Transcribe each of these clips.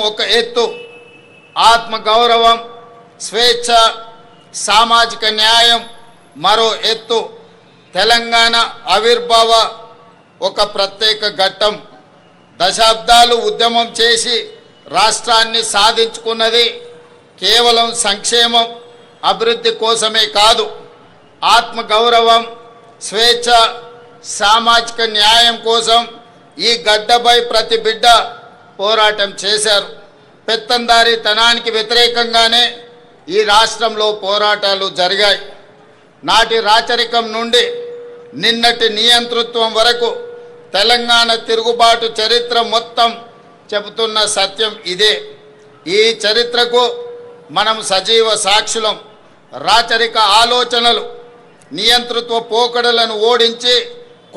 ఒక ఎత్తు, ఆత్మ గౌరవం, స్వేచ్ఛ, సామాజిక న్యాయం మరో ఎత్తు. తెలంగాణ ఆవిర్భావ ఒక ప్రత్యేక ఘట్టం. దశాబ్దాలు ఉద్యమం చేసి రాష్ట్రాన్ని సాధించుకున్నది కేవలం సంక్షేమం, అభివృద్ధి కోసమే కాదు, ఆత్మ గౌరవం, స్వేచ్ఛ, సామాజిక న్యాయం కోసం ఈ గడ్డపై ప్రతి బిడ్డ పోరాటం చేశారు. పెత్తందారీతనానికి వ్యతిరేకంగానే ఈ రాష్ట్రంలో పోరాటాలు జరిగాయి. నాటి రాచరికం నుండి నిన్నటి నియంతృత్వం వరకు తెలంగాణ తిరుగుబాటు చరిత్ర మొత్తం చెబుతున్న సత్యం ఇదే. ఈ చరిత్రకు మనం సజీవ సాక్షులం. రాచరిక ఆలోచనలు, నియంతృత్వ పోకడలను ఓడించి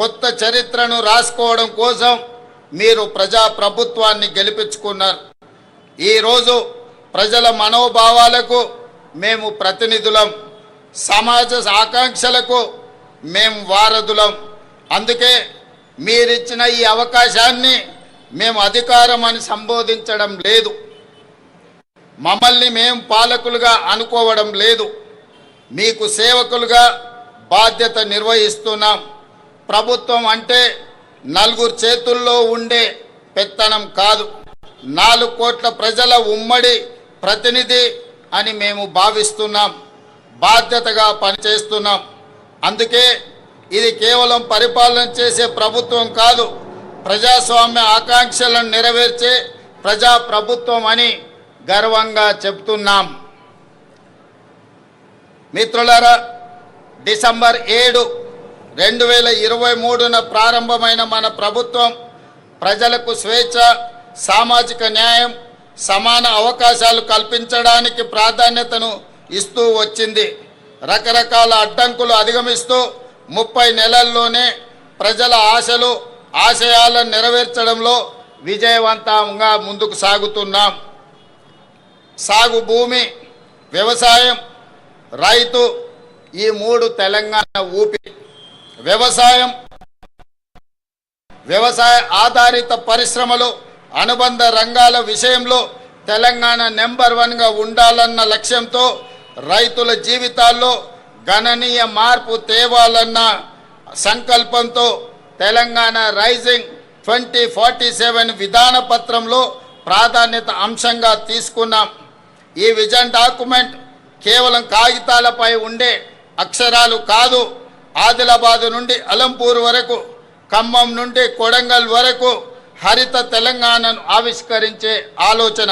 కొత్త చరిత్రను రాసుకోవడం కోసం మీరు ప్రజాప్రభుత్వాన్ని గెలిపించుకున్నారు. ఈరోజు ప్రజల మనోభావాలకు మేము ప్రతినిధులం, సమాజ ఆకాంక్షలకు మేము వారధులం. అందుకే మీరిచ్చిన ఈ అవకాశాన్ని మేము అధికారం అని సంబోధించడం లేదు, మమ్మల్ని మేము పాలకులుగా అనుకోవడం లేదు, మీకు సేవకులుగా బాధ్యత నిర్వహిస్తున్నాం. ప్రభుత్వం అంటే నలుగురు చేతుల్లో ఉండే పెత్తనం కాదు, 4 కోట్ల ప్రజల ఉమ్మడి ప్రతినిధి అని మేము భావిస్తున్నాం, బాధ్యతగా పనిచేస్తున్నాం. అందుకే ఇది కేవలం పరిపాలన చేసే ప్రభుత్వం కాదు, ప్రజాస్వామ్య ఆకాంక్షలను నెరవేర్చే ప్రజాప్రభుత్వం అని గర్వంగా చెప్తున్నాం. మిత్రులారా, డిసెంబర్ 7, 2023న ప్రారంభమైన మన ప్రభుత్వం ప్రజలకు స్వేచ్ఛ, సామాజిక న్యాయం, సమాన అవకాశాలు కల్పించడానికి ప్రాధాన్యతను ఇస్తూ వచ్చింది. రకరకాల అడ్డంకులు అధిగమిస్తూ 30 నెలల్లోనే ప్రజల ఆశలు, ఆశయాలను నెరవేర్చడంలో విజయవంతంగా ముందుకు సాగుతున్నాం. సాగు భూమి, వ్యవసాయం, రైతు ఈ 3 తెలంగాణ ఊపిరి. వ్యవసాయ ఆధారిత పరిశ్రమలు, అనుబంధ రంగాల విషయంలో తెలంగాణ నెంబర్ 1గా ఉండాలన్న లక్ష్యంతో రైతుల జీవితాల్లో గణనీయ మార్పు తేవాలన్న సంకల్పంతో తెలంగాణ రైజింగ్ 2047 విధాన పత్రంలో ప్రాధాన్యత అంశంగా తీసుకున్నాం. ఈ విజన్ డాక్యుమెంట్ కేవలం కాగితాలపై ఉండే అక్షరాలు కాదు, ఆదిలాబాద్ నుండి అలంపూర్ వరకు, ఖమ్మం నుండి కొడంగల్ వరకు హరిత తెలంగాణను ఆవిష్కరించే ఆలోచన.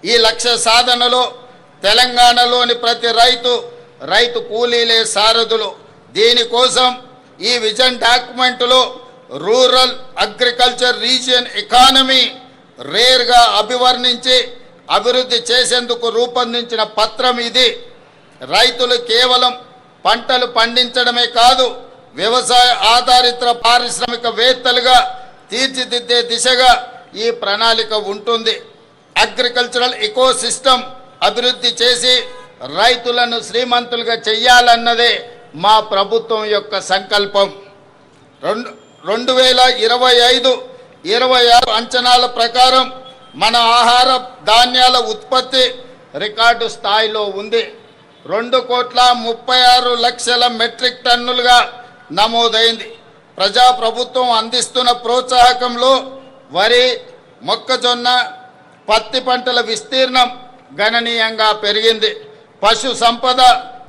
ఈ లక్ష్య సాధనలో తెలంగాణలోని ప్రతి రైతు కూలీలే సారథులు. దీనికోసం ఈ విజన్ డాక్యుమెంట్లో రూరల్ అగ్రికల్చర్ రీజియన్ ఎకానమీ రేర్గా అభివర్ణించి అభివృద్ధి చేసేందుకు రూపొందించిన పత్రం ఇది. రైతులు కేవలం పంటలు పండించడమే కాదు, వ్యవసాయ ఆధారిత పారిశ్రామికవేత్తలుగా తీర్చిదిద్దే దిశగా ఈ ప్రణాళిక ఉంటుంది. అగ్రికల్చరల్ ఎకోసిస్టమ్ అభివృద్ధి చేసి రైతులను శ్రీమంతులుగా చెయ్యాలన్నదే మా ప్రభుత్వం యొక్క సంకల్పం. 2025-26 అంచనాల ప్రకారం మన ఆహార ధాన్యాల ఉత్పత్తి రికార్డు స్థాయిలో ఉంది. 2,36,00,000 మెట్రిక్ టన్నులుగా నమోదైంది. ప్రజాప్రభుత్వం అందిస్తున్న ప్రోత్సాహకంలో వరి, మొక్కజొన్న, పత్తి పంటల విస్తీర్ణం గణనీయంగా పెరిగింది. పశు సంపద